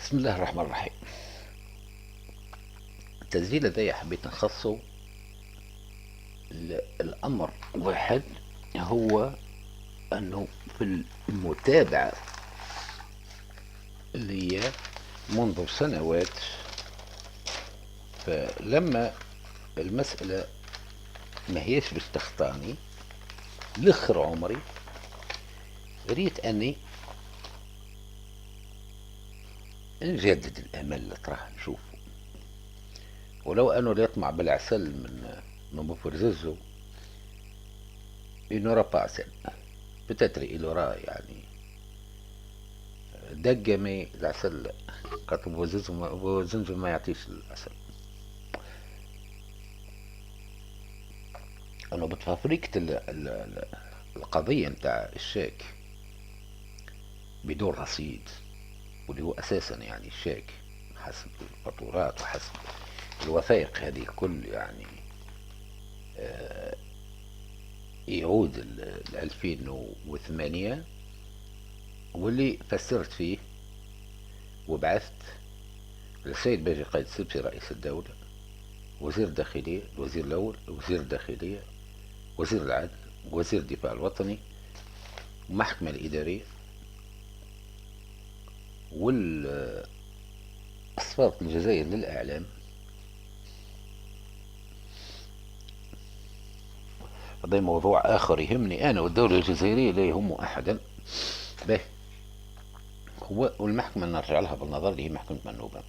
بسم الله الرحمن الرحيم. التسجيل هذايا حبيت نخصه الأمر واحد، هو أنه في المتابعة اللي هي منذ سنوات، فلما المسألة ما هيش باش تخطاني لخر عمري، ريت أني نجدد الأمل اللي طرح نشوفه، ولو أنه يطمع بالعسل من بوفرزوزو il n'aura pas عسل. peut-être il aura يعني دقة مي العسل لا. خاطر بوزنزو ما يعطيش العسل. أنا بتفريكة القضية متاع الشاك بدون رصيد، واللي هو أساسا يعني الشاك حسب الفاتورات وحسب الوثائق هذه الكل، يعني يعود 2008، واللي فسرت فيه وبعثت للسيد باجي قايد سبسي رئيس الدولة، وزير الداخلية، الوزير الأول، وزير الداخلية، وزير العدل، وزير الدفاع الوطني، والمحكمة الإدارية، والسفارة الجزائر للإعلام. هذا موضوع آخر يهمني أنا، والدولة الجزائرية لا يهم أحدا به. هو والمحكمة نرجع لها بالنظر اللي هي محكمة منوبة،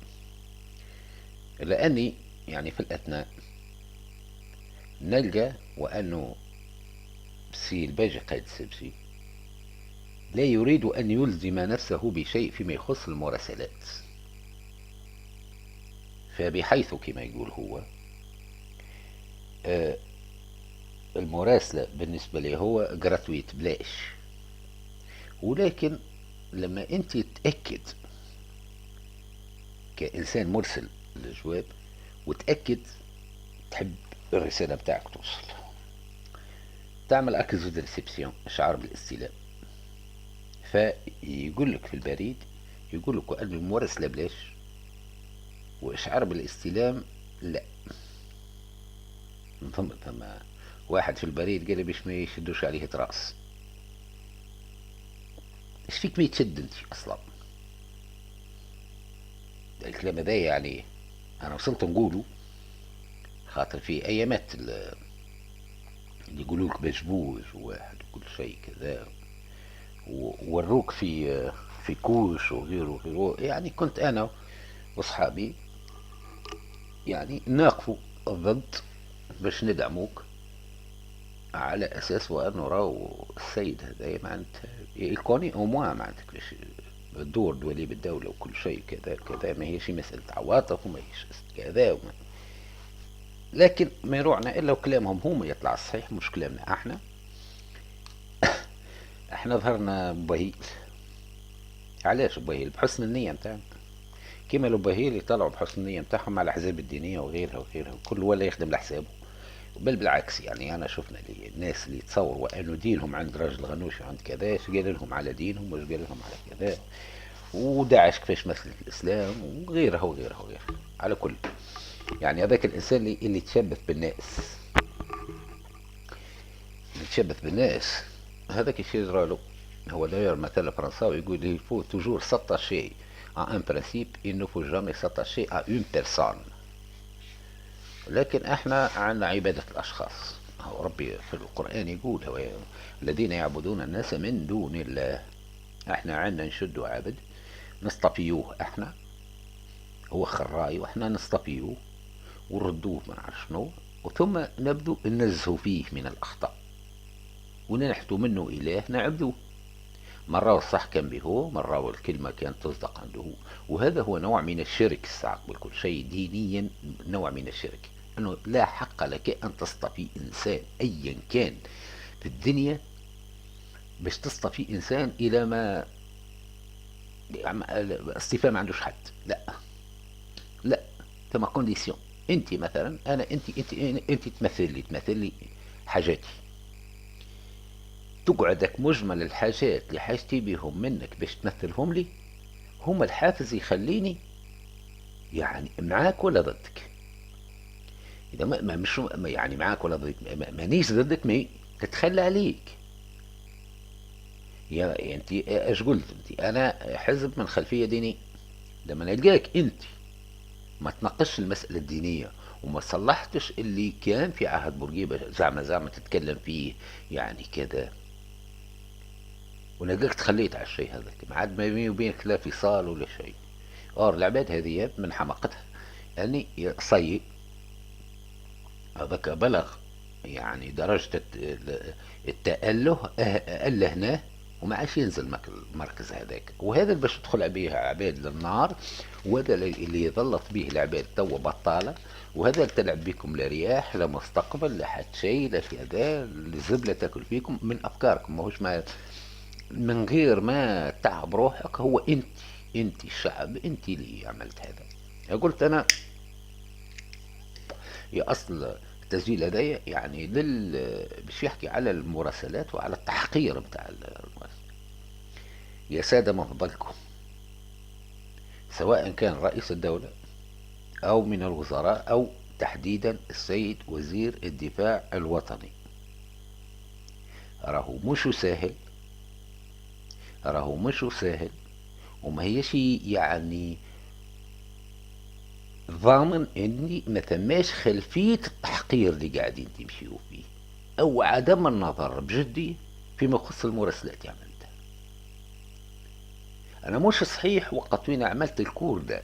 لأني يعني في الأثناء نلقى وأنه السي الباجي قايد السبسي لا يريد أن يلزم نفسه بشيء فيما يخص المراسلات، فبحيث كما يقول هو المراسلة بالنسبة لي هو جراتويت بلاش، ولكن لما انت تأكد كإنسان مرسل للجواب وتأكد تحب الرسالة بتاعك توصل، تعمل أكزو دي ريسبسيون، إشعار بالاستلام، فيقول لك في البريد، يقول لك أن المراسلة بلاش وإشعار بالاستلام لا. ثم واحد في البريد قال لي باش ما يشدوش عليه تراس. ايش فيك ما يتشد انت اصلا؟ الكلام هذا يعني انا وصلت نقوله خاطر في ايامات اللي يقولوا لك بجبوج وواحد وكل شيء كذا، ووروك في كوش وغيره وغيره، يعني كنت انا واصحابي يعني ناقفوا ضد باش ندعموك، على اساس وانه راهو السيد هذا معناتها يكوني او موان معناتها باش الدور دولي بالدولة وكل شيء كذا كذا، ما هيش مسألة عواطف وما هيش كذا لكن ما يروعنا الا وكلامهم هم يطلع الصحيح مش كلامنا احنا. احنا ظهرنا بهيل. علاش بهيل؟ بحسن النية متاعنا، كيما البهيل يطلعوا بحسن النية متاعهم على الأحزاب الدينية وغيرها وغيرها، كل ولا يخدم لحسابه. بل بالعكس، يعني أنا شفنا لي الناس اللي يتصوروا أنه دينهم عند راجل غنوش وعند كذا، ايش قال لهم على دينهم وايش قال لهم على كذا، وداعش كيفاش مثلت الإسلام وغيرها وغيرها وغيرها. على كل يعني هذاك الإنسان اللي يتشبث بالناس، اللي يتشبث بالناس هذاك الشيء يجرى له. هو داير مثل فرنساوي يقول il faut toujours s'attacher à un principe, il ne faut jamais s'attacher à une personne. لكن احنا عندنا عبادة الأشخاص. هو ربي في القرآن يقول هو الذين يعبدون الناس من دون الله. احنا عندنا نشد عبد نصطفيوه، احنا هو خراي واحنا نصطفيوه ونردوه ما نعرف شنو، وثم نبدو ننزهوا فيه من الأخطاء وننحتوا منه إله نعبدوه. مرة الصح كان به، مرة الكلمة كانت تصدق عنده، وهذا هو نوع من الشرك الساعق بكل شيء دينيا، نوع من الشرك، أنه لا حق لك أن تصطفي إنسان أيا كان في الدنيا باش تصطفي إنسان إلى ما اصطفاء ما عندوش حد. لا لا، ثم كونديسيون. انت مثلا انا انت تمثل لي حاجاتي، تقعدك مجمل الحاجات اللي حاجتي بهم منك باش تمثلهم لي، هما الحافز يخليني يعني معاك ولا ضدك. اذا مش يعني معاك ولا ضدك، مانيش ضدك، مي تتخلى عليك. يا انت ايش قلت انت؟ انا حزب من خلفيه دينيه. لما نلقاك انت ما تناقشش المساله الدينيه وما صلحتش اللي كان في عهد بورقيبه زعما تتكلم فيه يعني كذا، ولقاك تخليت على الشيء هذاك، ما عاد ما بيني وبينك لا فصال ولا شيء. اور العباد هذه من حماقتها اني صيب هذاك بلغ يعني درجة التأله ألهناه وما عادش ينزل المركز هذاك، وهذا اللي باش تدخل به عباد للنار، وهذا اللي ظلت به العباد توا بطالة، وهذا اللي تلعب بكم لا رياح لا مستقبل لا حد شيء لا كذا، الزبلة تاكل فيكم من أفكاركم، ماهوش ما من غير ما تعب روحك. هو انت الشعب، انت اللي عملت هذا. قلت انا يا اصل التسجيل هذايا يعني باش يحكي على المراسلات وعلى التحقير بتاع المراسلات. يا سادة من فضلكم، سواء كان رئيس الدولة أو من الوزراء أو تحديدا السيد وزير الدفاع الوطني، راهو مش سهل، راهو مش سهل، وما هيش يعني ضامن اني ما ثماش خلفية التحقير اللي قاعدين تمشيو فيه او عدم النظر بجدي فيما يخص المراسلات اللي عملتها. انا مش صحيح وقت وين عملت الكور ده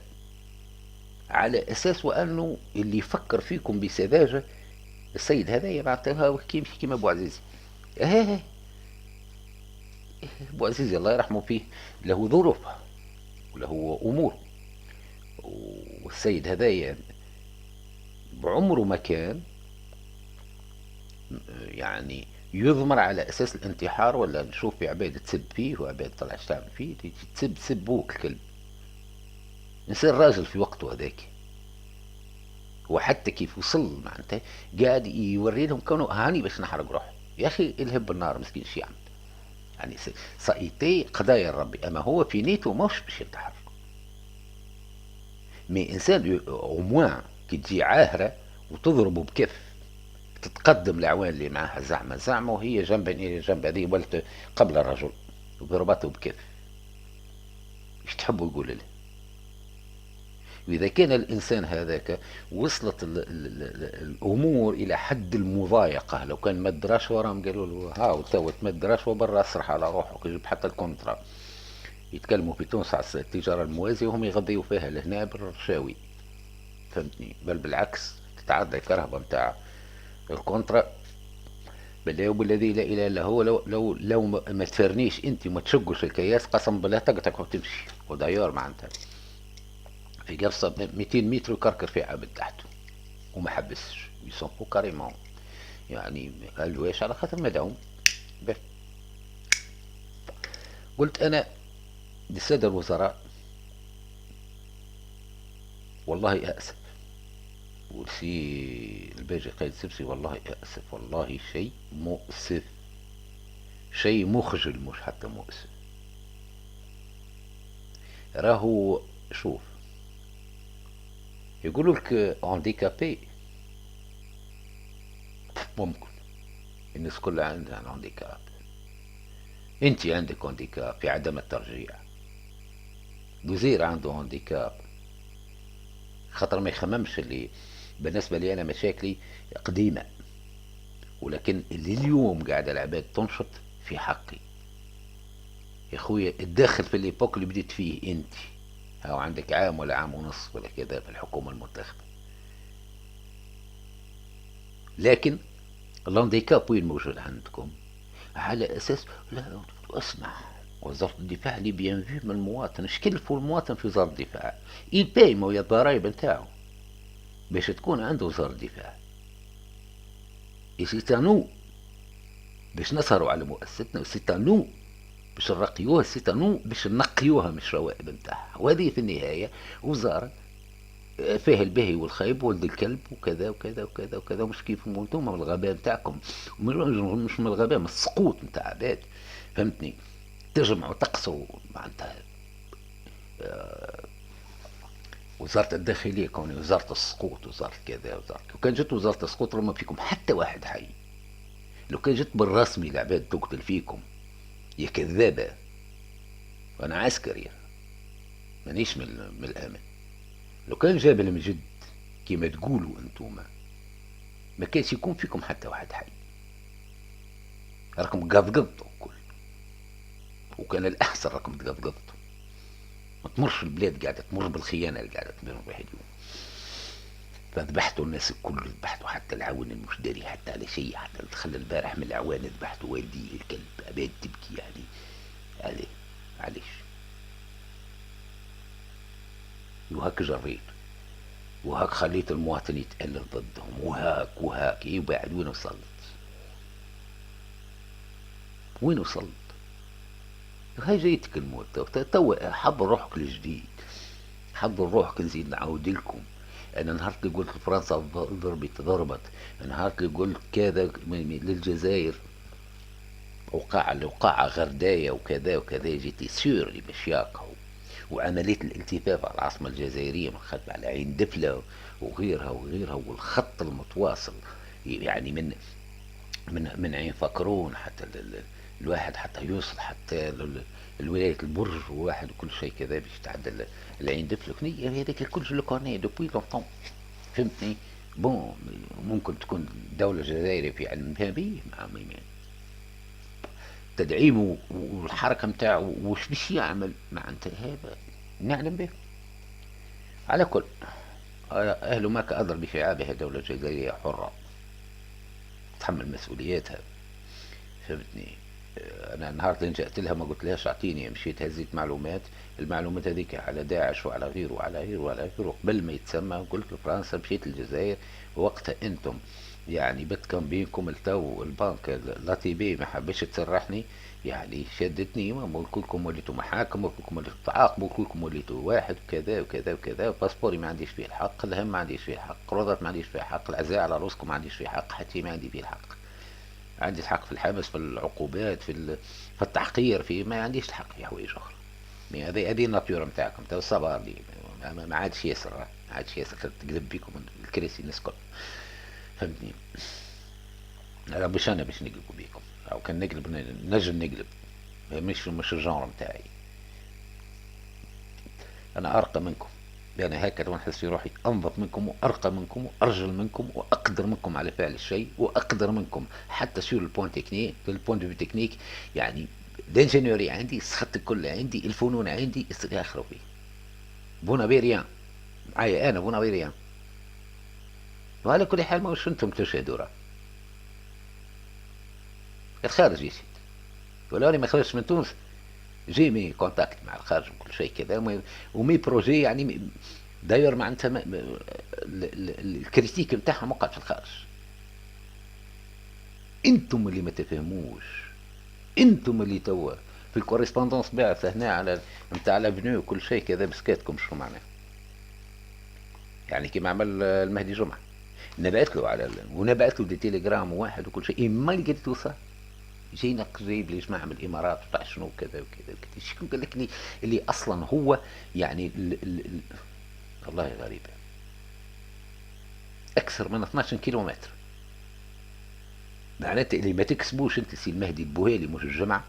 على اساس وانه اللي يفكر فيكم بسذاجة السيد هذا معناتها كيما ابو عزيزي. اه ابو عزيزي الله يرحمه فيه له ظروفه وله امور، والسيد هذا بعمره ما كان يعني يضمر على اساس الانتحار، ولا نشوف في عباد تسب فيه وعباد طلع تعمل فيه تسب سبوك الكلب. انسان راجل في وقته هذاك، وحتى كيف وصل معناتها قاعد يوري لهم كونه هاني باش نحرق روحي. يا اخي الهب بالنار مسكين شي يعمل يعني صايتي قضايا ربي، اما هو في نيته مش باش ينتحر. مي انسان عموان كي تجي عاهره وتضربه بكف تتقدم الأعوان اللي معاها زعمة وهي جنب إلى جنب، هذه ولت قبل الرجل وضربته بكف، ايش تحبوا يقول له؟ وإذا كان الإنسان هذاك وصلت الأمور إلى حد المضايقة، لو كان مد رشوة راهم قالوا له هاو تو تمد رشوة برا اسرح على روحك جيب حتى الكونترا. يتكلموا في تونس على التجارة الموازية وهم يغذيوا فيها لهنا بالرشاوي، فهمتني؟ بل بالعكس تتعدى الكرهبة متاع الكونترا. بالله وبالذي لا اله الا هو، لو ما تفرنيش انت وما تشقش الكياس قسم بالله تقطعك وتمشي. ودايور معناتها في قرصه 200 متر وكركر في عبد تحته وما حبسش يصنفوا كاريمون. يعني قال له ايش على خاطر مدعوم. قلت انا للساده الوزراء والله اسف، والسي الباجي قايد سبسي والله اسف، والله شيء مؤسف، شيء مخجل مش حتى مؤسف. راهو شوف يقولوا لك هانديكابي، ممكن الناس كلها عندها هانديكاب، انت عندك هانديكاب في عدم الترجيع، وزير عنده هانديكاب خاطر ما يخممش اللي بالنسبه لي انا مشاكلي قديمه، ولكن اللي اليوم قاعد العباد تنشط في حقي. يا خويا الداخل في الايبوك اللي بديت فيه انت، هاو عندك عام ولا عام ونص ولا كذا في الحكومه المنتخبه، لكن الهانديكاب وين موجود عندكم؟ على اساس لا اسمع، وزارة الدفاع اللي بينفي من المواطن، اش كلفوا المواطن في وزارة الدفاع؟ يباي مويا الضرايب نتاعو باش تكون عنده وزارة الدفاع. سيتانو باش نسهروا على مؤسستنا، وسيتانو باش نرقيوها، سيتانو باش نقيوها مش روائب نتاعها، وهذه في النهاية وزارة فيه البهي والخيب ولد الكلب وكذا وكذا وكذا وكذا، مش كيف انتم من الغباء نتاعكم، مش من الغباء، من السقوط نتاع عباد، فهمتني؟ تجمعوا تقصوا معناتها وزارة الداخلية كوني وزارة السقوط، وزارة كذا، وزارة لو كان جت وزارة السقوط راه ما فيكم حتى واحد حي. لو كان جت بالرسمي العباد تقتل فيكم، يا كذابة. وأنا عسكري، مانيش من الأمن. لو كان جاب من جد كيما تقولوا انتوما، ما كانش يكون فيكم حتى واحد حي. راكم قضقضتوا الكل، وكان الأحسن راكم تقضقضتوا. ما تمرش البلاد قاعدة تمر بالخيانة اللي قاعدة تمر بها اليوم. فذبحتوا الناس الكل، ذبحتوا حتى العوان المش داري حتى على شيء. حتى دخل البارح من العوان ذبحتوا والدي الكلب، عباد تبكي يعني. عليه؟ علاش؟ وهاك جريت، وهاك خليت المواطن يتألف ضدهم، وهاك ايه. وبعد وين وصلت؟ وين وصلت؟ هاي جايتك الموت. تو حضر روحك الجديد، حضر روحك نزيد نعاود لكم. انا نهار اللي قلت فرنسا ضربت، نهار اللي قلت كذا للجزائر وقع غرداية وكذا وكذا، جيتي سيور اللي باش يقعوا. وعملية الالتفاف على العاصمة الجزائرية من خدمة على عين دفلة وغيرها والخط المتواصل، يعني من عين فكرون حتى الواحد حتى يوصل حتى الولاية البرج وواحد وكل شيء كذا باش تعدل العين دفلة. هذاك الكل جو لو كوني دوبوي لونتون، فهمتني؟ بون، ممكن تكون دولة جزائرية في علم بها مع تدعيمه والحركة متاعه وش باش يعمل مع انت هذا نعلم به. على كل أهل مكة أضر بشعابها دولة جزائرية حرة تحمل مسؤولياتها، فهمتني؟ أنا نهار اللي جأت لها ما قلت لهاش أعطيني، مشيت هزيت معلومات. المعلومات هذيك على داعش وعلى غيره وعلى غيره وعلى غيره قبل ما يتسمى. قلت لفرنسا مشيت الجزائر وقتها أنتم يعني بتكم بينكم التو البنك لاتي بي ما حبش تسرحني، يعني شدتني. ما كلكم وليتوا محاكم، وكلكم وليتوا تعاقبوا، وكلكم وليتوا واحد وكذا وكذا وكذا. باسبوري ما عنديش فيه الحق، الهم ما عنديش فيه الحق، روضات ما عنديش فيه الحق، العزاء على روسكم ما عنديش فيه الحق، حتى ما عندي فيه الحق. عندي الحق في الحبس، في العقوبات، في التحقير، في ما عنديش الحق في حوايج اخرى. هذه الناتيور نتاعكم تو الصبر لي. ما عادش ياسر، ما عادش ياسر تكذب بيكم الكراسي الناس الكل، فهمتني؟ انا باش نقلبوا بيكم، او كان نقلب نجم نقلب. مش الجانر نتاعي. انا ارقى منكم، انا هكذا نحس في روحي انظف منكم وارقى منكم وارجل منكم واقدر منكم على فعل الشيء، واقدر منكم حتى سور البوان تكنيك، البوان دو تكنيك. يعني الانجينيوري عندي، السخط الكل عندي، الفنون عندي، استغاخروا فيه. بونافيريان معايا انا بونافيريان. وعلى كل حال ما وش انتم تشهدوا راه الخارج يشهد، ولا ما خرجش من تونس جيمي كونتاكت مع الخارج وكل شيء كذا. ومي بروجي يعني داير معناتها الكريتيك نتاعهم وقعت في الخارج. انتم اللي ما تفهموش، انتم اللي توا في الكوريسبوندونس بعث هنا على نتاع لافنيو وكل شيء كذا بسكاتكم شو معناه. يعني كيما عمل المهدي جمعه، نبعت له ونبعت له دي تيليجرام واحد وكل شيء، ما لقيت توصل. جينا قريب لي جماعه من الامارات وتاع شنو كذا وكذا وكذا. شكون قال لك اللي اصلا هو يعني والله غريبه، اكثر من 12 كيلومتر. معناته اللي ما تكسبوش انت سي المهدي البوهيلي مش الجمعه،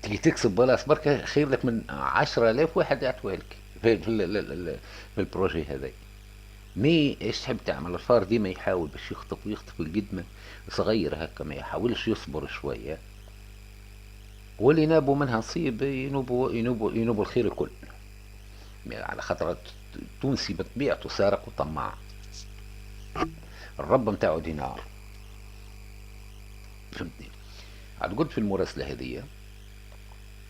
تجي تكسب بلاص بركه خير لك من 10,000 واحد يعطوها لك في البروجي هذا. مي ايش تحب تعمل؟ الفار ديما يحاول باش يخطف القدمه صغير هكا، ما يحاولش يصبر شويه. واللي نابوا منها نصيب ينوبوا الخير الكل. على خاطر التونسي بطبيعته سارق وطماع، الرب متاعو دينار، فهمتني؟ عاد قلت في المراسله هذه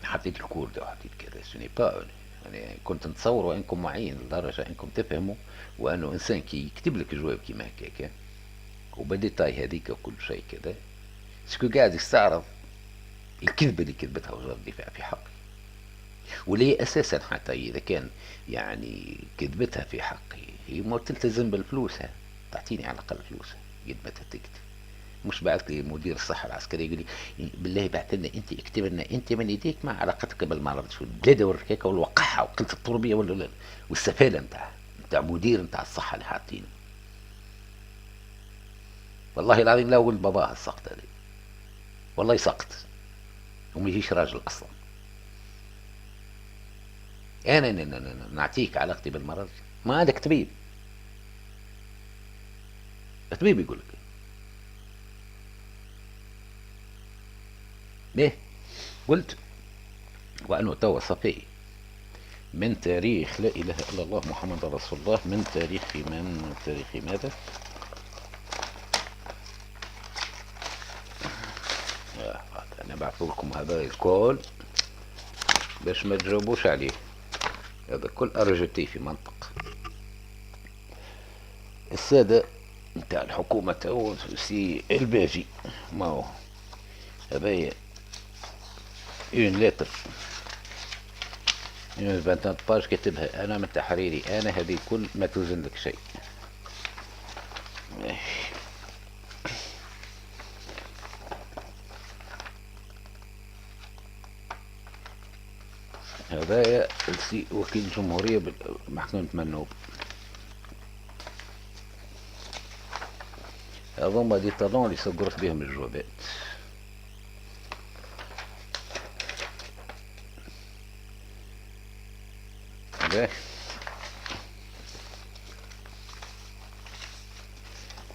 حطيت الكورد وحطيت كذا سوني با، يعني كنت نتصور انكم معين لدرجه انكم تفهموا وانه انسان كي يكتب لك جواب كيما هكاك وبديتاي هذيك وكل شيء كذا، سكو قاعد يستعرض الكذبه اللي كذبتها وزاره الدفاع في حقي، واللي هي اساسا حتى اذا كان يعني كذبتها في حقي هي ما تلتزم بالفلوسها، تعطيني على الاقل فلوسها قد ما تكتب. مش بعث لي مدير الصحة العسكري يقول لي بالله بعث لنا انت، اكتب لنا انت من يديك ما علاقتك بالمرض، شو البلادة والركاكة والوقحة وقلة التربية والسفالة نتاع مدير نتاع الصحة اللي حاطينه. والله العظيم لا ولد باباه السقط هذا، والله يسقط وما يجيش راجل اصلا. انا نعطيك علاقتي بالمرض، ما عندك طبيب، طبيب يقول لك ليه. قلت وانه توا صفي من تاريخ لا اله الا الله محمد رسول الله، من تاريخ ماذا؟ انا بعث لكم هذا الكل باش ما تجاوبوش عليه، هذا كل ارجتي في منطق السادة نتاع الحكومة تو سي الباجي. ما هو هذايا اون لتر، اون 20 باج كاتبها انا من تحريري انا، هذه كل ما توزن لك شيء. هذايا سي وكيل الجمهورية بمحكمة منوب. هذوما دي طالون اللي صقرت بهم الجوابات.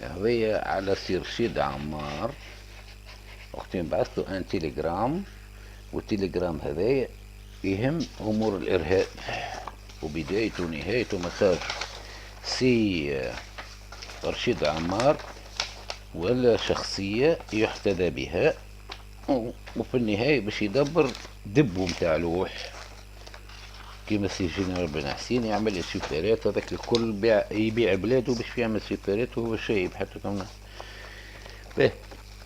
هذيا على سي رشيد عمار، وقتين بعثته ان تيليجرام، والتليجرام هذايا يهم امور الارهاب وبدايته ونهايته مساج سي رشيد عمار، ولا شخصية يحتذى بها، وفي النهاية باش يدبر دبو متاع لوح كيما سي جنرال بن حسين يعمل سوبرات، هذاك الكل يبيع بلاده باش يعمل سوبرات وهو شايب حتى كمان. باهي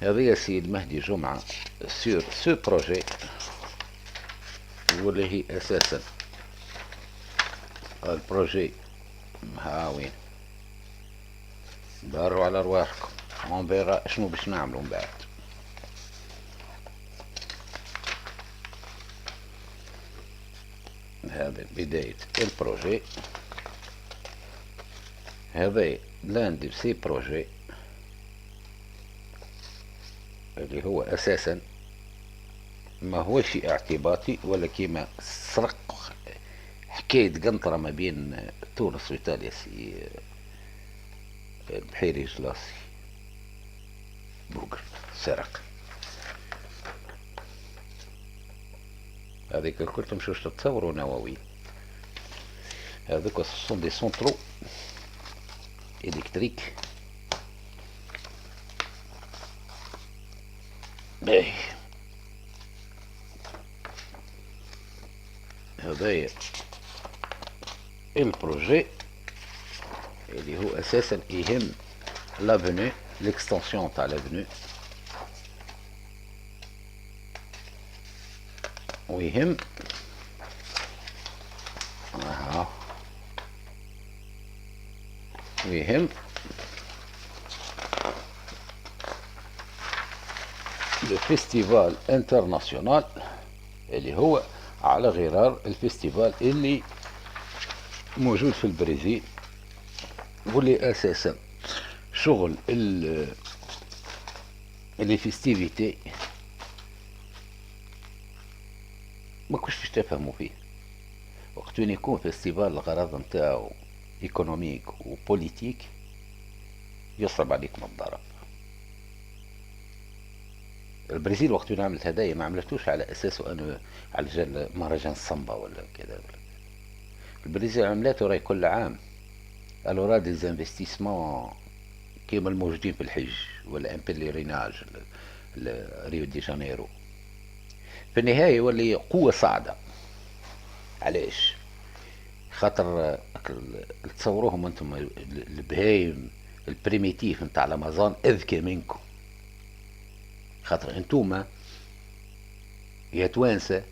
هذا سي المهدي جمعة سور سو بروجي، واللي هي اساسا البروجي هاوين داروا على رواحكم، اون فيرا شنو باش نعملوا من بعد. هذا بداية البروجي، هذا لان دي سي بروجي اللي هو اساسا ما هو شيء اعتباطي ولا كيما سرق حكاية قنطرة ما بين تونس وايطاليا سي البحيري جلاسي بوقر سرق. هذيك الكل تمشوش تتصوروا نواوي، هذوك سون دي سونترو الكتريك. باهي هذايا البروجي اللي هو اساسا يهم لافنو ليكستنسيون تاع لافنو، ويهم ويهم لو فيستيفال انترناسيونال اللي هو على غرار الفيستيفال اللي موجود في البرازيل، واللي اساسا شغل اللي فيستيفيتي ما كنتش باش تفهموا فيه. وقت وين يكون فيستيفال الغرض نتاعو ايكونوميك وبوليتيك يصعب عليكم الضرب. البرازيل وقت وين عملت هدايا ما عملتوش على اساسه انه على جال مهرجان الصنبا ولا كذا، البرازيل عملته راي كل عام الورا دي زانفستيسمون كيما الموجودين في الحج ولا امبليريناج ريو دي جانيرو. في النهاية يولي قوة صاعدة. علاش؟ خاطر تصوروهم انتم البهايم البريميتيف نتاع الامازون اذكى منكم، خاطر انتوما يا توانسة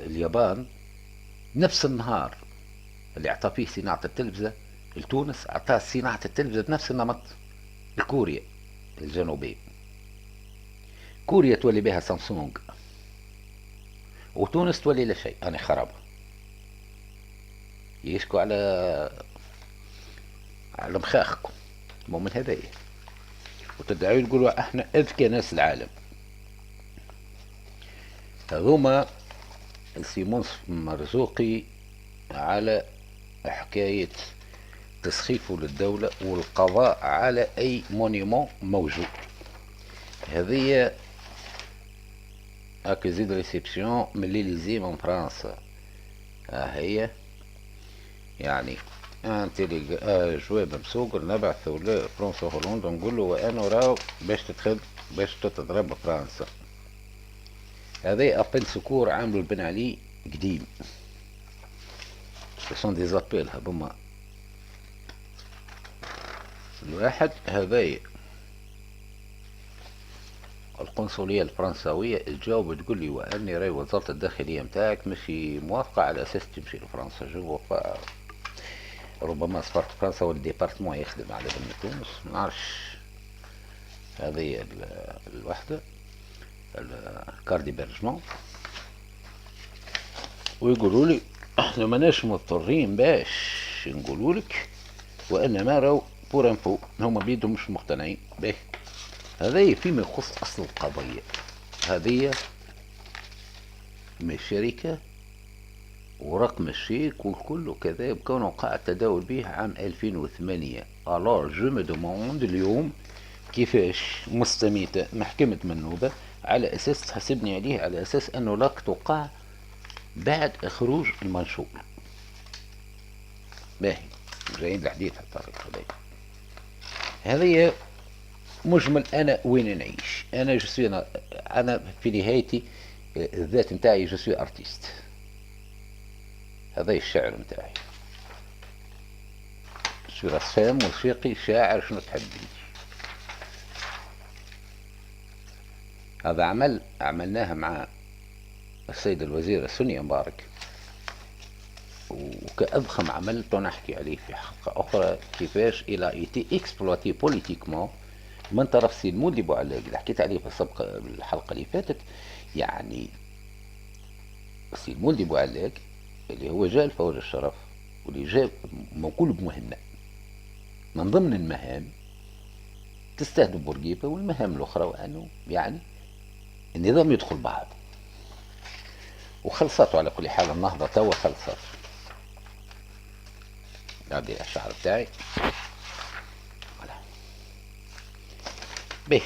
اليابان نفس النهار اللي اعطى فيه صناعة التلفزة لتونس اعطاه صناعة التلفزة بنفس النمط. كوريا الجنوبية. كوريا تولي بها سامسونج، وتونس تولي لا شيء، أنا خراب يشكوا على مخاخكم، مو من هذايا، وتدعوا تقولوا احنا اذكى ناس العالم. هذوما سيمون مرزوقي على حكاية تسخيفه للدولة والقضاء على أي مونيمون موجود. هذه أكيزيد ريسبسيون من ليليزي من فرنسا. هي يعني ان جواب مسوق نبعثوا لفرنسا هولندا نقول له وانا راو باش تتضرب فرنسا. هذا ابل سكور عاملوا البن علي قديم، سون دي زابيل هذوما. الواحد هذايا القنصلية الفرنساوية تجاوب تقول لي واني راي وزارة الداخلية متاعك ماشي موافقة على اساس تمشي لفرنسا. جو ربما سفارة فرنسا والديبارتمون يخدم على بن تونس، ما نعرفش. هذه الوحدة الكار ديبرجمون، ويقولوا لي احنا ماناش مضطرين باش نقولوا لك، وانما راو بور انفو هما بيدهم مش مقتنعين به. هذا فيما يخص اصل القضية. هذه من الشركة ورقم الشيك والكل وكذا، كانوا وقع التداول به عام 2008. الور جو مي دوموند اليوم كيفاش مستميتة محكمة منوبة على اساس تحاسبني عليه على اساس انه لك توقع بعد خروج المنشور. باهي جايين الحديث على الطريق هذه مجمل. انا وين نعيش؟ انا انا في نهايتي الذات نتاعي جو سوي ارتيست. هذا الشعر نتاعي، سوي رسام موسيقي شاعر، شنو تحبي. هذا عملناها مع السيد الوزير السني مبارك، وكأضخم عمل نحكي عليه في حلقة أخرى كيفاش إلى إيتي إكسبلواتي بوليتيكمون من طرف سي المولي بوعلاق اللي حكيت عليه في الحلقة اللي فاتت. يعني سي المولي بوعلاق اللي هو جاء الفوج الشرف واللي جاء موكول بمهمة من ضمن المهام تستهدف بورقيبة والمهام الأخرى، وأنه يعني النظام يدخل بعض. وخلصته على كل حال النهضة توا خلصت. هذه الشعر بتاعي به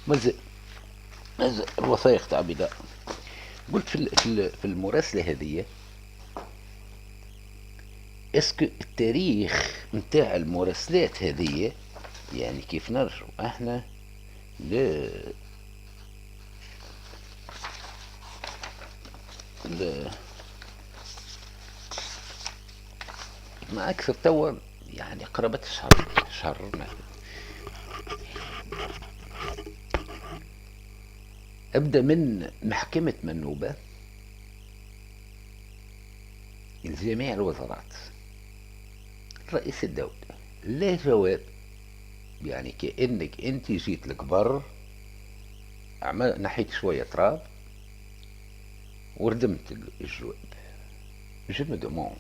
مزق الوثائق تاع بداء. قلت في المراسلة هذه اسكو التاريخ نتاع المراسلات هذه، يعني كيف نرجعوا احنا ما اكثر توا يعني قرابة شهر ابدا من محكمة منوبة لجميع الوزارات، رئيس الدولة لا جواب. يعني كأنك انت جيت الكبر نحيت شوية تراب وردمت الجواب. جو مي دوموند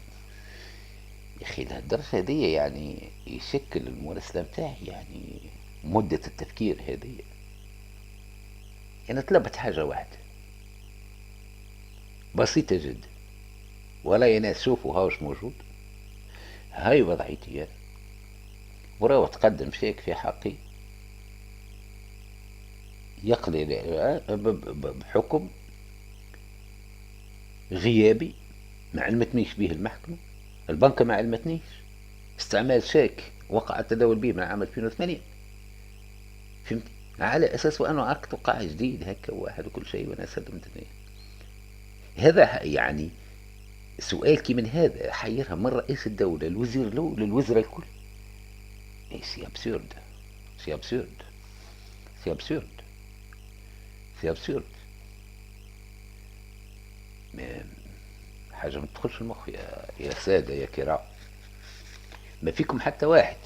يا اخي لهالدرجة هذه يعني يشكل المراسلة متاعي يعني مدة التفكير هذه. يعني طلبت حاجة واحدة بسيطة جدا، ولا يا ناس شوفوا هاوش موجود، هاي وضعيتي وراو تقدم شيك في حقي يقضي بحكم غيابي، ما علمتنيش به المحكمة، البنك ما علمتنيش، استعمال شيك وقع التداول به من عام 2008. فهمت؟ على اساس وانه عقد وقع جديد هكا واحد وكل شيء وانا سلمت. هذا يعني سؤال كي من هذا حيرها من رئيس الدولة الوزير له للوزراء الكل. سي ابسورد، سي ابسورد، سي ابسورد، سي ابسورد. حاجة ما تدخلش المخ يا سادة يا كرام. ما فيكم حتى واحد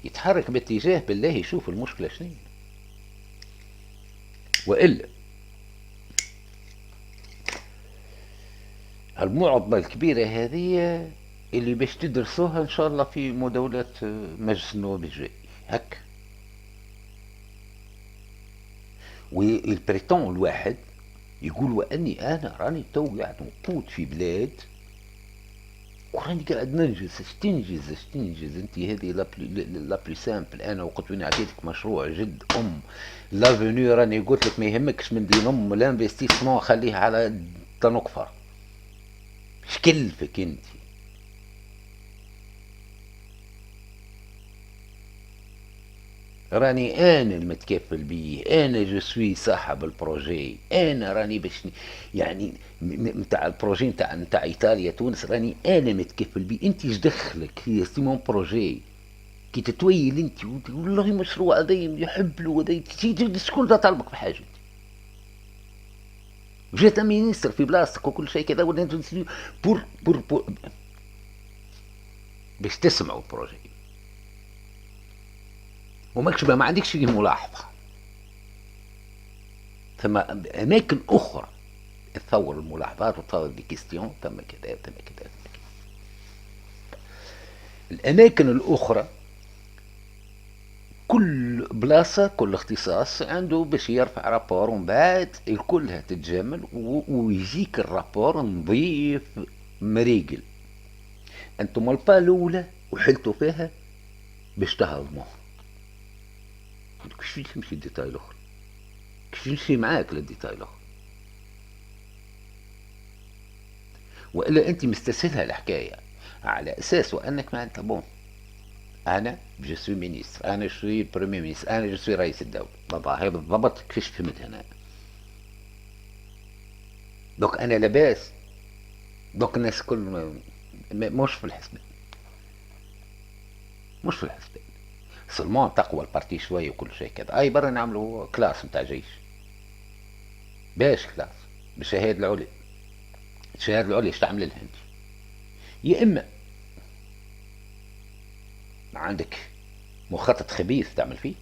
يتحرك باتجاه بالله يشوف المشكلة شنو. وإلا المعضلة الكبيرة هذه اللي باش تدرسوها إن شاء الله في مداولات مجلس النواب الجاي هك. والبريتون الواحد يقول واني انا راني تو قاعد نقود في بلاد وراني قاعد ننجز. اش تنجز انت؟ هذه لا بلي سامبل. انا وقت وين عطيتك مشروع جد لافونيو راني قلت لك ما يهمكش من دين الانفستيسمون خليه على تنقفر. شكلفك انت؟ راني انا المتكفل بيه، انا جو سوي صاحب البروجي، انا راني باش يعني نتاع البروجي نتاع ايطاليا تونس راني انا متكفل بيه. انت ايش دخلك؟ هي سي مون بروجي. كي تتويل انت والله مشروع هذا يحب له هذا، شكون دا طالبك بحاجه؟ جات مينيستر في بلاصتك وكل شيء كذا، ولا انتم بور باش تسمعوا البروجي وماكش ما عندكش شي ملاحظه. ثم اماكن اخرى تصور الملاحظات وتصور دي كيستيون، ثم كذا ثم كذا. الاماكن الاخرى كل بلاصة كل اختصاص عنده باش يرفع رابور، ومن بعد الكلها تتجامل ويجيك الرابور نظيف مريقل. انتم البا الاولى وحلتوا فيها باش تهضموه. كيفاش تمشي الديتاي الاخر؟ كيفاش نمشي معاك للديتاي الاخر؟ والا انت مستسهلها الحكايه على اساس وانك معناتها بون انا جو سوي مينيستر، انا جو سوي بريمي مينيستر، انا جو سوي رئيس الدوله. بابا هذا بالضبط كيفاش فهمت هنا. دوك انا لاباس، دوك الناس كل مش في الحسبان، مش في الحسبان. سلمان تقوى البارتي شويه وكل شيء كذا، اي برا نعملوا كلاس نتاع جيش. باش كلاس بالشهاده العليا. الشهاده العليا ايش تعمل لها انت؟ يا اما عندك مخطط خبيث تعمل فيه،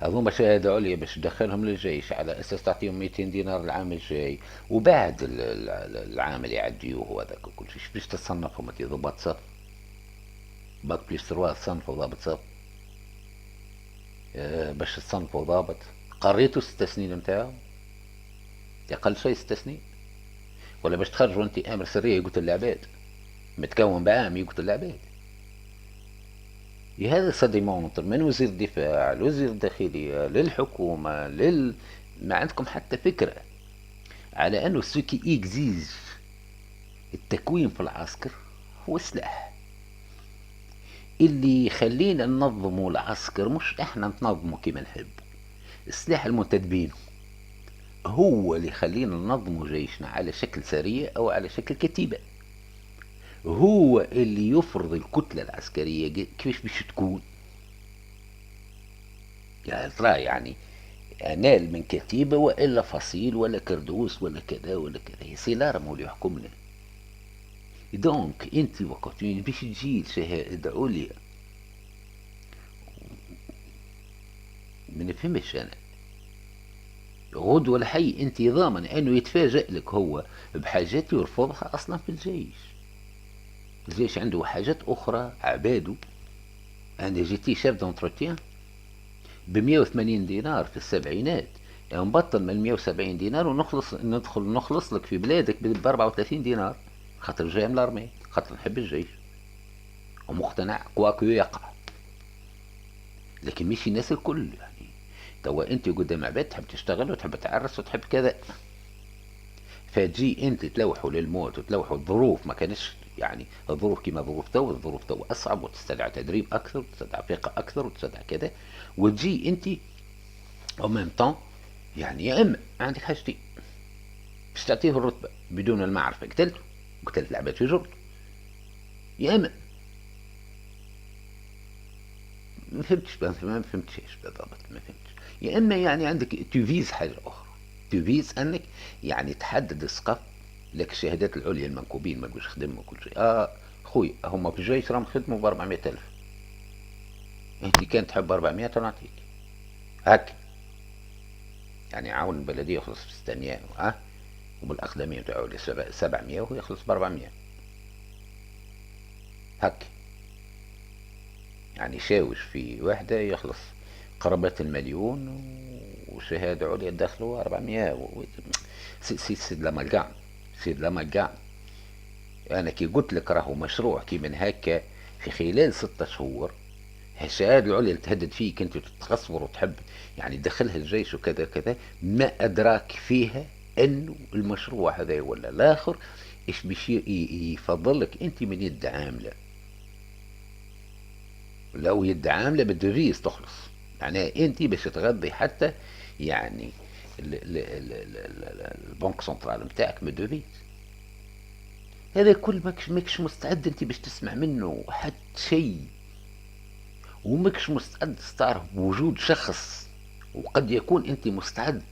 هذوما شهادة عليا باش تدخلهم للجيش على اساس تعطيهم 200 دينار العام الجاي، وبعد العام اللي يعديوه وهذاك كل شيء باش تصنفهم انت ضباط صف؟ باك بليس 3 تصنفوا ضابط صف. باش تصنفوا ضابط قريتوا 6 سنين نتاعو، اقل شيء 6 سنين. ولا باش تخرجوا انت امر سريه يقتل العباد متكون بعام يقتل العباد؟ هذا سديمونتر من وزير الدفاع لوزير الداخلية للحكومة ما عندكم حتى فكرة على أنه سوكي إكزيج التكوين في العسكر هو السلاح اللي يخلينا ننظموا العسكر، مش احنا ننظموا كما نحب. السلاح المنتدبينه هو اللي يخلينا ننظموا جيشنا على شكل سرية أو على شكل كتيبة. هو اللي يفرض الكتلة العسكرية كيفاش باش تكون. يعني ترى يعني انال من كتيبة والا فصيل ولا كردوس ولا كذا ولا كذا، سي لارم هو اللي يحكمنا. دونك انت وقت باش تجي شهادة عليا ما نفهمش انا غد ولا حي انت ضامن انه يتفاجأ لك هو بحاجات يرفضها اصلا في الجيش. الجيش عنده حاجات اخرى عباده. انا جيتي شاف دونتروتيان ب 180 دينار في السبعينات، يعني نبطل من 170 دينار نخلص لك في بلادك ب 34 دينار، خاطر جاي من الارمي، خاطر نحب الجيش ومقتنع كواكو يقع. لكن مش الناس الكل. يعني توا انت قدام عباد تحب تشتغل وتحب تعرس وتحب كذا، فتجي انت تلوحوا للموت وتلوحوا الظروف ما كانش يعني الظروف كما ظروف تو، الظروف تو اصعب وتستدعي تدريب اكثر وتستدعي ثقه اكثر وتستدعي كذا، وتجي انت او ميم طون يعني يا اما عندك حاجتين باش تعطيه الرتبه بدون المعرفه، قتلت العباد في جرد، يا اما ما فهمتش ما فهمتش ايش بالضبط ما فهمتش، يا اما يعني عندك تفيز حاجه اخرى، تفيز انك يعني تحدد السقف لك الشهادات العليا المنكوبين ما نقولش خدم وكل شيء. خويا هما في الجيش راهم خدموا ب 400,000 انت كان تحب 400 نعطيك هك. يعني عاون البلدية يخلص في 600 ها، وبالأقدمية بتاعه 700 وهو يخلص ب 400 هك. يعني شاوش في واحدة يخلص قرابة المليون، وشهادة عليا دخله 400 سي دو لامالغام، سي دو لامالغام. أنا كي قلت لك راهو مشروع كي من هكا في خلال 6 شهور، الشهادة العليا اللي تهدد فيك انت وتتصور وتحب يعني تدخلها الجيش وكذا كذا، ما أدراك فيها أنه المشروع هذا ولا الآخر إيش باش يفضلك أنت من يد عاملة. لو يد عاملة بالدوفيز تخلص، معناها أنت باش تغذي حتى يعني البنك سنترال نتاعك بالدوفيز. هذا كل ماكش مستعد انت باش تسمع منه حتى شيء، وماكش مستعد تعرف بوجود شخص، وقد يكون انت مستعد،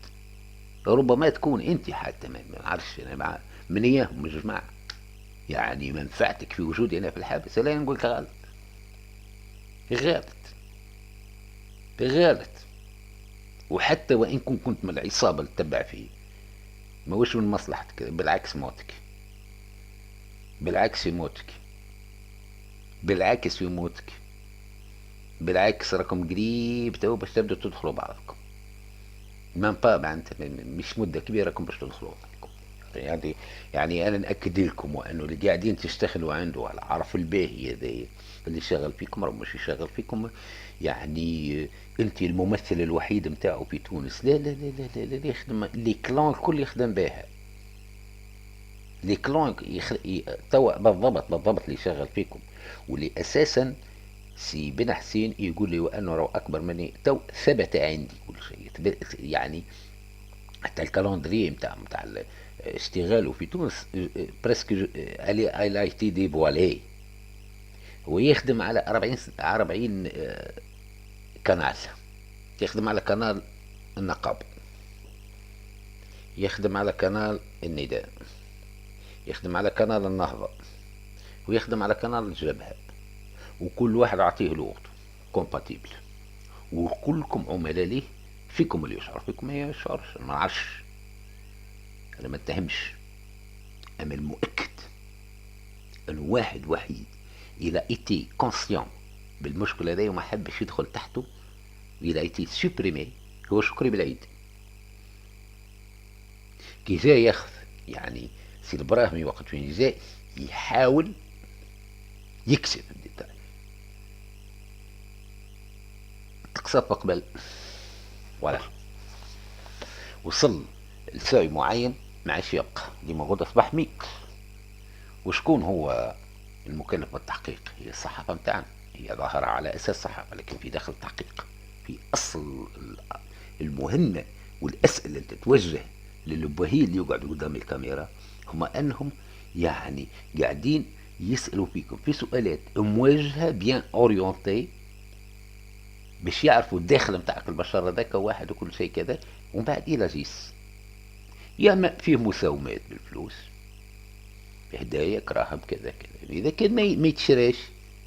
ربما تكون انت حتى ما نعرفش انا مع من اياهم من جماعه. يعني منفعتك في وجودي انا في الحبس، لا نقول لك غلط، غلط، غلط. وحتى وان كنت من العصابه اللي تتبع فيه، ما وش من مصلحتك، بالعكس موتك، بالعكس يموتك، بالعكس يموتك، بالعكس راكم قريب تو باش تبدو تدخلوا بعضكم، ما با معناتها مش مده كبيره راكم باش تدخلوا بعضكم. يعني يعني انا ناكد لكم وانه اللي قاعدين تشتغلوا عنده على عرف الباهي هذا اللي شغل فيكم راه مش يشغل فيكم يعني انت الممثل الوحيد نتاعو في تونس. لا لا لا لا لا, لا, لا يخدم لي كلون الكل يخدم بها، لي كلون توا بالضبط بالضبط اللي يشغل فيكم، واللي اساسا سي بن حسين يقول لي وانه راه اكبر مني تو ثبت عندي كل شيء. يعني حتى الكالندري نتاع اشتغاله في تونس بريسك الى اي تي ديفوالي. هو يخدم على 40 قناة، يخدم على قناة النقاب، يخدم على قناة النداء، يخدم على قناة النهضة، ويخدم على قناة الجبهة، وكل واحد أعطيه لوقته كومباتيبل، وكلكم عملاء ليه، فيكم اللي يشعر فيكم ما يشعرش، ما نعرفش، أنا ما اتهمش. أما المؤكد أنه واحد وحيد إلى إيتي كونسيون بالمشكلة هذه وما حبش يدخل تحته، إلى إيتي سوبريمي، هو شكري بالعيد. كي جاء ياخذ يعني سي البراهمي وقت وين جاء يحاول يكسب الديتاي، تقصف قبل ولا وصل لسعي معين ما عادش يبقى، ديما غدا اصبح ميت. وشكون هو المكلف بالتحقيق؟ هي الصحافه نتاعنا، هي ظاهره على اساس صحافه لكن في داخل التحقيق في اصل المهمه والاسئله اللي تتوجه للبهيل اللي يقعدوا قدام الكاميرا هما انهم يعني قاعدين يسالوا فيكم في سؤالات موجهه بيان اورينتي باش يعرفوا الداخل نتاعك البشر هذاك واحد وكل شيء كذا، ومن بعد الى جيس يا ما فيه مساومات بالفلوس، هدايا كراهم كذا كذا، اذا كان ما يتشراش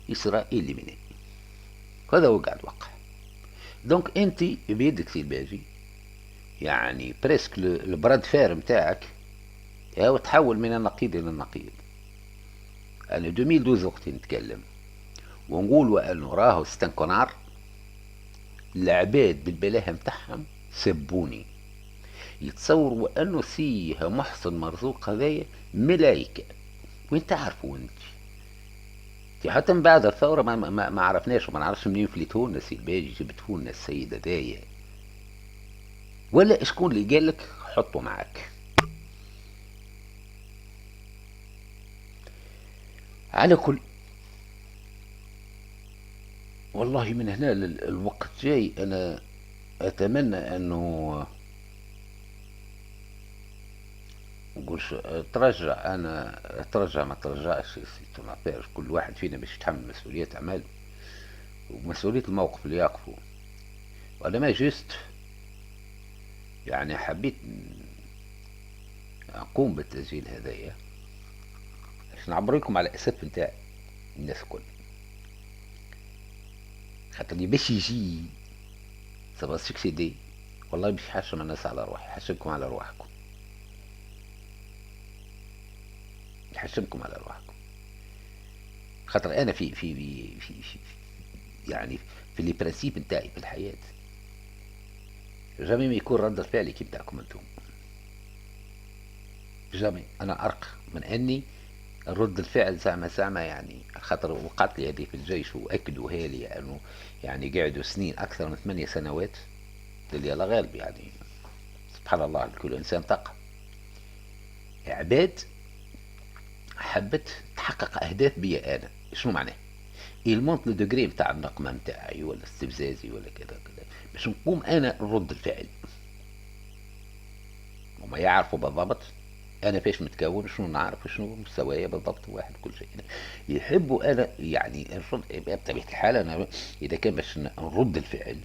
يسرى اللي منه. هذا هو قاعد وقع. دونك انت بيدك سي الباجي يعني بريسك البراد فير نتاعك هو تحول من النقيض الى النقيض. انا 2012 وقت نتكلم ونقول وانه راهو ستنكونار العباد بالبلاهه نتاعهم سبوني، يتصوروا وانه سيه محسن مرزوق هذايا ملايكه، وين تعرفوا انت حتى من بعد الثوره ما عرفناش وما نعرفش منين فليتوا لنا سي الباجي، جبتوا لنا السيد هذايا ولا شكون اللي قال لك حطه معك. على كل والله من هنا الوقت جاي انا اتمنى انه نقولش ترجع، انا ترجع ما ترجعش كل واحد فينا باش يتحمل مسؤولية اعماله ومسؤولية الموقف اللي يقفه. وانا ما جست يعني حبيت اقوم بالتسجيل هذايا باش نعبر لكم على اسف نتاع الناس الكل. خاطر اللي باش يجي سافا سكسيدي، والله باش يحشم الناس على روحي، يحشمكم على روحكم، يحشمكم على روحكم. خاطر انا في يعني في لي برانسيب نتاعي في الحياه، جامي ما يكون رد فعلي كي بتاعكم انتم. جامي انا ارق من اني رد الفعل زعما يعني، خاطر وقعت لي هذه في الجيش واكدوا هالي يعني، يعني قعدوا سنين اكثر من 8 سنوات، اللي الله غالب يعني. سبحان الله لكل انسان طاقه. عباد حبت تحقق اهداف بيا انا. شنو معناه؟ يلمونت لو دوغري نتاع النقمه نتاعي ولا استفزازي ولا كذا كذا، باش نقوم انا نرد الفعل. هما يعرفوا بالضبط انا فاش متكون، شنو نعرف، شنو مستوايا بالضبط، واحد كل شيء. يحبوا انا يعني بطبيعه الحال انا اذا كان باش نرد الفعل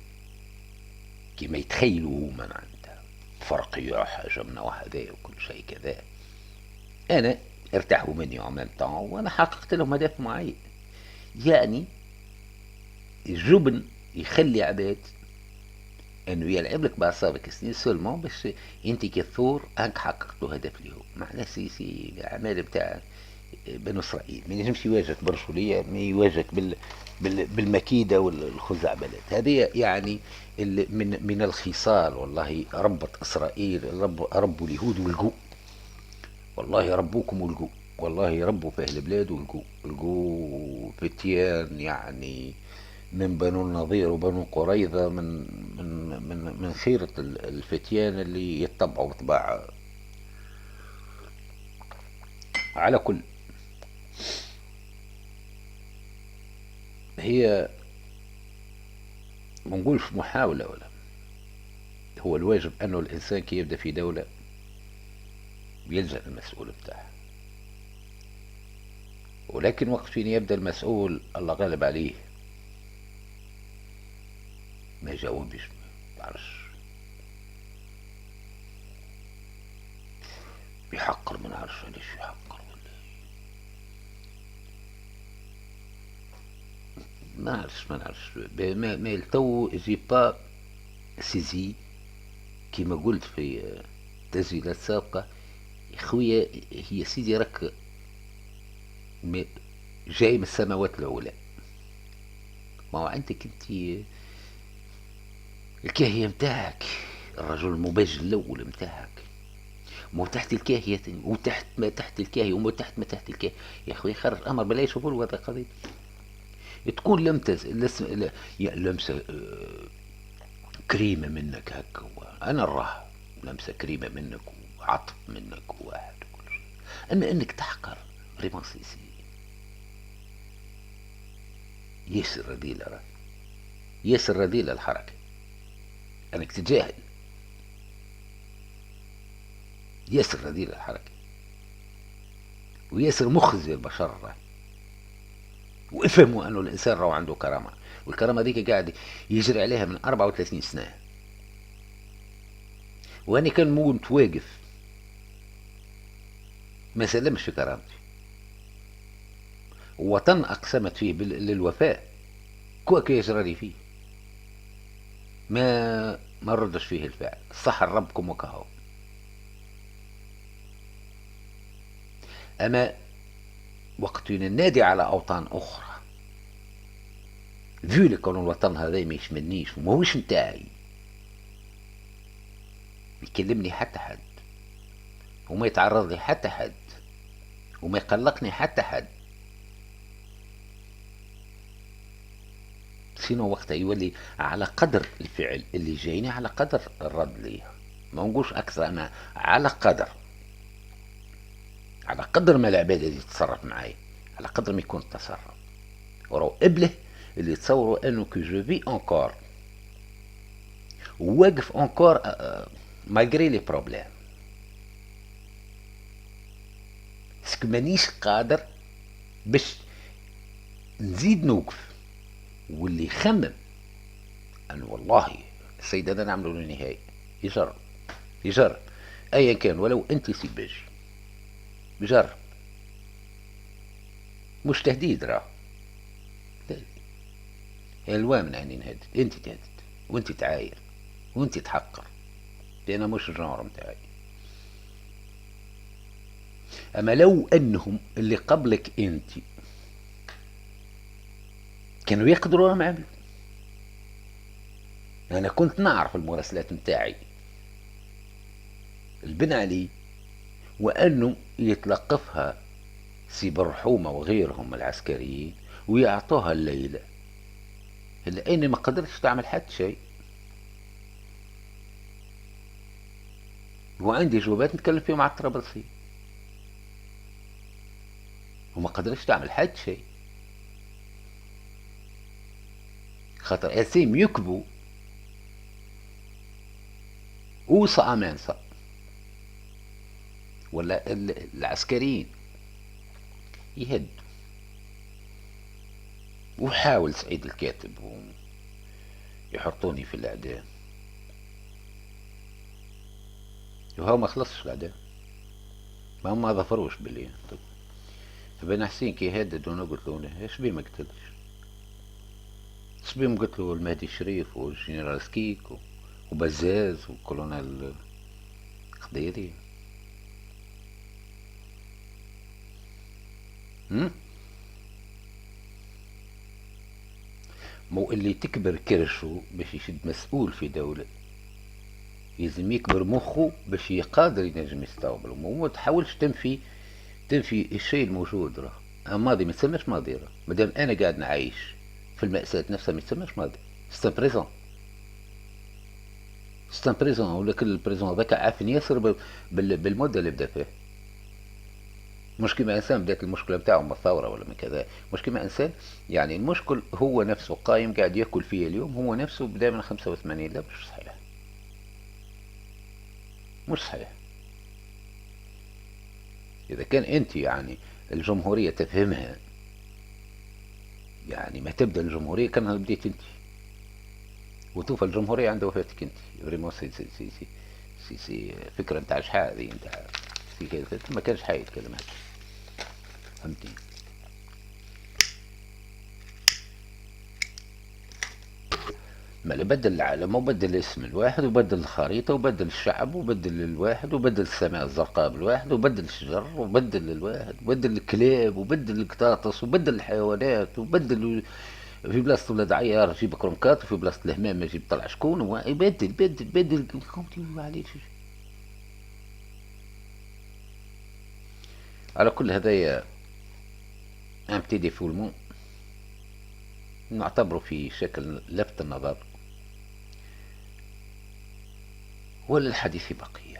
كما يتخيلوا هما معناتها فرقية حاجه من وهذا وكل شيء كذا، انا ارتاحوا مني وعملت طون وانا حققت لهم هدف معين. يعني الجبن يخلي عباد انه يلعب لك باعصابك سنين سولمون باش انت كثور انك حققت له هدف اللي هو معناه سي الاعمال بتاع بنو اسرائيل. ما ينجمش يواجهك برسوليه، ما يواجهك بالمكيده والخزعبلات هذه يعني. من الخصال والله ربت اسرائيل، ربوا اليهود ولقوا، والله ربوكم ولقوا، والله ربوا في اهل البلاد ولقوا، لقوا فتيان يعني من بنو النضير وبنو قريظة، من خيرة الفتيان اللي يتبعوا طباع. على كل، هي ما نقولش محاولة ولا، هو الواجب أنه الإنسان كي يبدأ في دولة يلزم المسؤول بتاعه، ولكن وقت فين يبدأ المسؤول الله غالب عليه ما يجاوبش، ما بعرفش بيحقر، ما نعرفش علاش يحقر ولا ما نعرفش ما التو جي با سيزي كما قلت في تسجيلات سابقة. يا خويا هي سيدي راك جاي من السماوات العلى، ما هو عندك انت الكاهية متاعك، الرجل المباشر الاول متاعك، مو تحت الكاهية وتحت ما تحت الكاهية وما تحت ما تحت الكاهية. يا خويا خرج امر بلا يشوفوا له هذا قضية تكون لمسة كريمة منك هكا، انا نراه لمسة كريمة منك وعطف منك وواحد وكل شيء. اما انك تحقر فريمون سي ياسر رذيلة، راه ياسر رذيلة الحركة انك تجاهل، ياسر رذيلة الحركة وياسر مخزي البشر راه. وافهموا انه الانسان راه عنده كرامة، والكرامة ذيك قاعد يجري عليها من 34 سنة. واني كان موت واقف ما سلمش في كرامتي، وطن اقسمت فيه للوفاء كوك يجرى لي فيه، ما ردش فيه الفعل، صح ربكم وكهو. اما وقت ننادي على اوطان اخرى فيولي كون الوطن هذا ما يشملنيش وماهوش نتاعي، يكلمني حتى حد وما يتعرض لي حتى حد وما يقلقني حتى حد، سينو وقتها يولي على قدر الفعل اللي جايني، على قدر الرد ليه. ما نقولش اكثر، انا على قدر، على قدر ما العباد اللي تتصرف معايا على قدر ما يكون التصرف. وراه ابله اللي يتصوروا انه كو جو في انكور وواقف انكور مالغري لي بروبليم، سكو مانيش قادر باش نزيد نوقف. واللي يخمم أن والله السيد هذا نعمله للنهاية يجرب، يجرب أيا كان ولو أنت سيباجي، يجرب مش تهديد راه. لا. الوا من اني نهدد، انت تهدد وانت تعاير وانت تحقر، لأنا مش الجانر متاعي. اما لو انهم اللي قبلك انت كانوا يقدروا ما عملوا. انا كنت نعرف المراسلات متاعي البن علي، وانه يتلقفها سي برحومة وغيرهم العسكريين ويعطوها الليلة، إلا إني ما قدرتش تعمل حتى شيء، وعندي جوابات نتكلم فيهم مع الطرابلسي، وما قدرتش تعمل حتى شيء، خاطر أسيم يكبوا أوصى أمانصة ولا العسكريين يهدوا. وحاول سعيد الكاتب يحطوني في الإعدام، وهو ما خلصش الإعدام، ما ظفروش باللي. فبين حسين كي يهدد وانا قلت له ايش بيه ما قتلش، ايش بيه ما قلت له المهدي الشريف والجنرال سكيك وبزاز وكولونيل خضيري. مو اللي تكبر كرشه باش يشد مسؤول في دولة لازم يكبر مخه باش يقادر ينجم يستوعب. وما تحاولش تنفي الشيء الموجود. راه الماضي ما يتسماش ماضي، راه مادام انا قاعد نعيش في المأساة نفسها ما يتسماش ماضي، سي بريزون، سي بريزون. ولا كل البريزون هذاك عافن ياسر بالمدة اللي بدا فيه. مش كيما انسان بدات المشكله بتاعه من الثوره ولا من كذا، مش كيما انسان يعني المشكل هو نفسه قايم قاعد ياكل فيه اليوم، هو نفسه بدا من 85. لا مش صحيح، مش صحيح. اذا كان انت يعني الجمهوريه تفهمها، يعني ما تبدا الجمهوريه كانها بديت انت، وتوفى الجمهوريه عند وفاتك انت. فريمون سي فكره نتاع شحال هذه نتاع ما كانش حاجه كلمات، فهمتني. ما بدل العالم وبدل اسم الواحد وبدل الخريطة وبدل الشعب وبدل الواحد وبدل السماء الزرقاء بالواحد وبدل الشجر وبدل الواحد وبدل الكلاب وبدل القطاطس وبدل الحيوانات وبدل في بلاصة ولاد عيار جيب كرنكات وفي بلاصة الهمام يجيب طلع شكون ويبدل بدل معليش. على كل هذايا ان بتي ديفولمون نعتبره في شكل لفت النظر، وللحديث بقية.